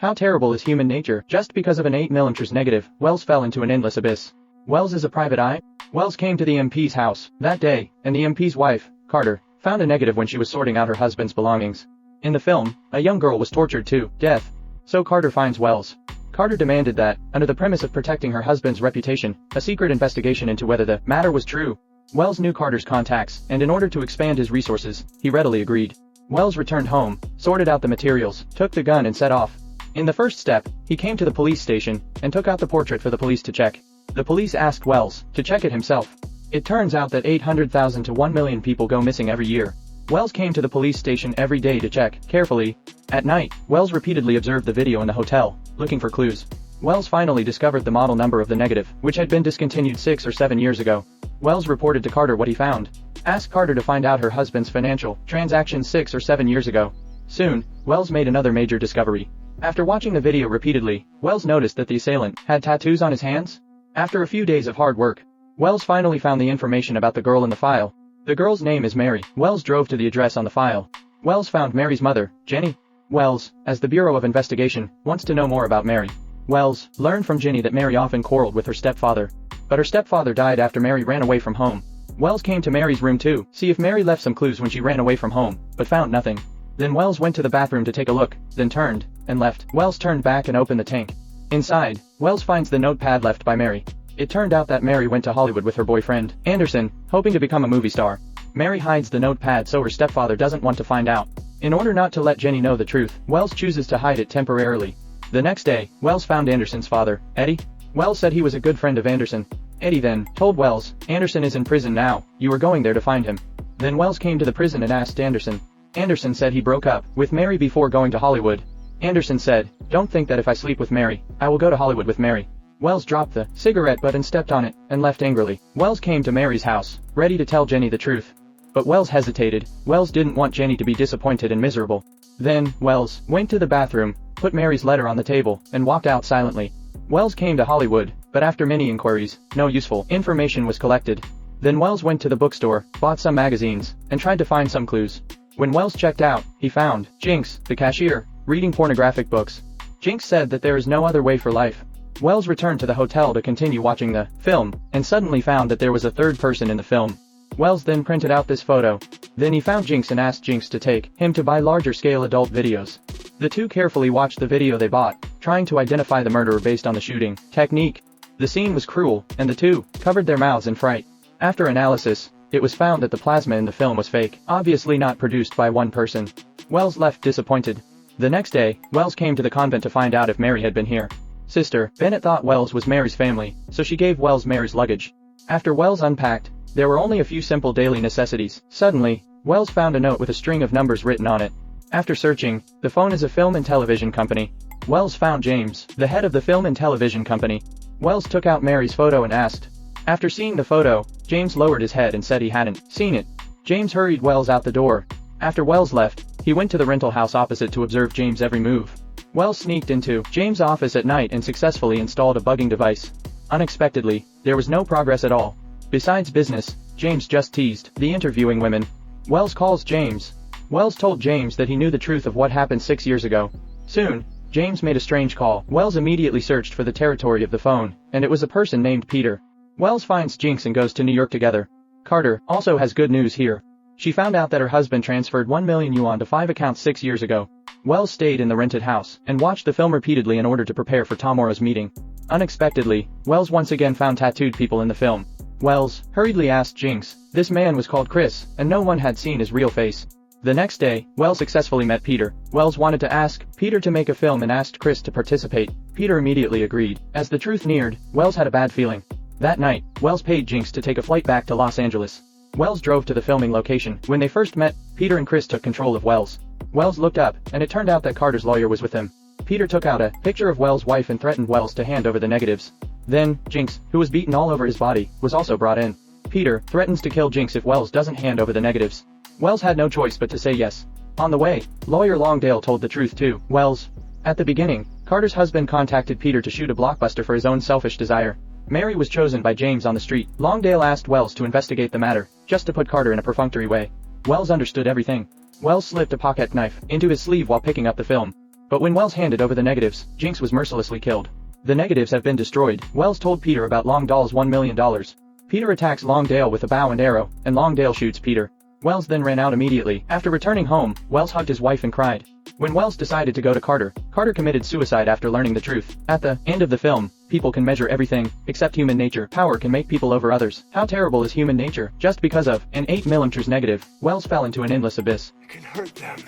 How terrible is human nature? Just because of an 8mm negative, Wells fell into an endless abyss. Wells is a private eye? Wells came to the MP's house that day, and the MP's wife, Carter, found a negative when she was sorting out her husband's belongings. In the film, a young girl was tortured to death. So Carter finds Wells. Carter demanded that, under the premise of protecting her husband's reputation, a secret investigation into whether the matter was true. Wells knew Carter's contacts, and in order to expand his resources, he readily agreed. Wells returned home, sorted out the materials, took the gun and set off. In the first step, he came to the police station, and took out the portrait for the police to check. The police asked Wells to check it himself. It turns out that 800,000 to 1 million people go missing every year. Wells came to the police station every day to check, carefully. At night, Wells repeatedly observed the video in the hotel, looking for clues. Wells finally discovered the model number of the negative, which had been discontinued 6 or 7 years ago. Wells reported to Carter what he found. Asked Carter to find out her husband's financial transactions 6 or 7 years ago. Soon, Wells made another major discovery. After watching the video repeatedly, Wells noticed that the assailant had tattoos on his hands. After a few days of hard work, Wells finally found the information about the girl in the file. The girl's name is Mary. Wells drove to the address on the file. Wells found Mary's mother, Jenny. Wells, as the Bureau of Investigation, wants to know more about Mary. Wells learned from Jenny that Mary often quarreled with her stepfather. But her stepfather died after Mary ran away from home. Wells came to Mary's room to see if Mary left some clues when she ran away from home, but found nothing. Then Wells went to the bathroom to take a look, then turned, and left. Wells turned back and opened the tank. Inside, Wells finds the notepad left by Mary. It turned out that Mary went to Hollywood with her boyfriend, Anderson, hoping to become a movie star. Mary hides the notepad so her stepfather doesn't want to find out. In order not to let Jenny know the truth, Wells chooses to hide it temporarily. The next day, Wells found Anderson's father, Eddie. Wells said he was a good friend of Anderson. Eddie then told Wells, Anderson is in prison now, you are going there to find him. Then Wells came to the prison and asked Anderson. Anderson said he broke up with Mary before going to Hollywood. Anderson said, don't think that if I sleep with Mary, I will go to Hollywood with Mary. Wells dropped the cigarette butt and stepped on it, and left angrily. Wells came to Mary's house, ready to tell Jenny the truth. But Wells hesitated. Wells didn't want Jenny to be disappointed and miserable. Then, Wells went to the bathroom, put Mary's letter on the table, and walked out silently. Wells came to Hollywood, but after many inquiries, no useful information was collected. Then Wells went to the bookstore, bought some magazines, and tried to find some clues. When Wells checked out, he found Jinx, the cashier, reading pornographic books. Jinx said that there is no other way for life. Wells returned to the hotel to continue watching the film, and suddenly found that there was a third person in the film. Wells then printed out this photo. Then he found Jinx and asked Jinx to take him to buy larger-scale adult videos. The two carefully watched the video they bought, trying to identify the murderer based on the shooting technique. The scene was cruel, and the two covered their mouths in fright. After analysis, it was found that the plasma in the film was fake, obviously not produced by one person. Wells left disappointed. The next day, Wells came to the convent to find out if Mary had been here. Sister Bennett thought Wells was Mary's family, so she gave Wells Mary's luggage. After Wells unpacked, there were only a few simple daily necessities. Suddenly, Wells found a note with a string of numbers written on it. After searching, the phone is a film and television company. Wells found James, the head of the film and television company. Wells took out Mary's photo and asked. After seeing the photo, James lowered his head and said he hadn't seen it. James hurried Wells out the door. After Wells left, he went to the rental house opposite to observe James' every move. Wells sneaked into James' office at night and successfully installed a bugging device. Unexpectedly, there was no progress at all. Besides business, James just teased the interviewing women. Wells calls James. Wells told James that he knew the truth of what happened 6 years ago. Soon, James made a strange call. Wells immediately searched for the territory of the phone, and it was a person named Peter. Wells finds Jinx and goes to New York together. Carter also has good news here. She found out that her husband transferred 1 million yuan to 5 accounts 6 years ago. Wells stayed in the rented house and watched the film repeatedly in order to prepare for tomorrow's meeting. Unexpectedly, Wells once again found tattooed people in the film. Wells hurriedly asked Jinx. This man was called Chris, and no one had seen his real face. The next day, Wells successfully met Peter. Wells wanted to ask Peter to make a film and asked Chris to participate. Peter immediately agreed. As the truth neared, Wells had a bad feeling. That night, Wells paid Jinx to take a flight back to Los Angeles. Wells drove to the filming location. When they first met, Peter and Chris took control of Wells. Wells looked up, and it turned out that Carter's lawyer was with him. Peter took out a picture of Wells' wife and threatened Wells to hand over the negatives. Then, Jinx, who was beaten all over his body, was also brought in. Peter threatens to kill Jinx if Wells doesn't hand over the negatives. Wells had no choice but to say yes. On the way, lawyer Longdale told the truth to Wells. At the beginning, Carter's husband contacted Peter to shoot a blockbuster for his own selfish desire. Mary was chosen by James on the street. Longdale asked Wells to investigate the matter, just to put Carter in a perfunctory way. Wells understood everything. Wells slipped a pocket knife into his sleeve while picking up the film. But when Wells handed over the negatives, Jinx was mercilessly killed. The negatives have been destroyed. Wells told Peter about Longdale's $1 million. Peter attacks Longdale with a bow and arrow, and Longdale shoots Peter. Wells then ran out immediately. After returning home, Wells hugged his wife and cried. When Wells decided to go to Carter, Carter committed suicide after learning the truth. At the end of the film, people can measure everything, except human nature. Power can make people over others. How terrible is human nature? Just because of an 8mm negative, Wells fell into an endless abyss. I can hurt them.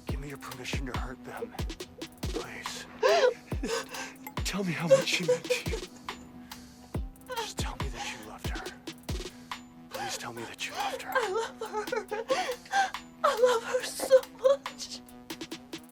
Give me your permission to hurt them. Please. Tell me how much she meant to you. Just tell me that you loved her. Please tell me that you loved her. I love her. I love her so much.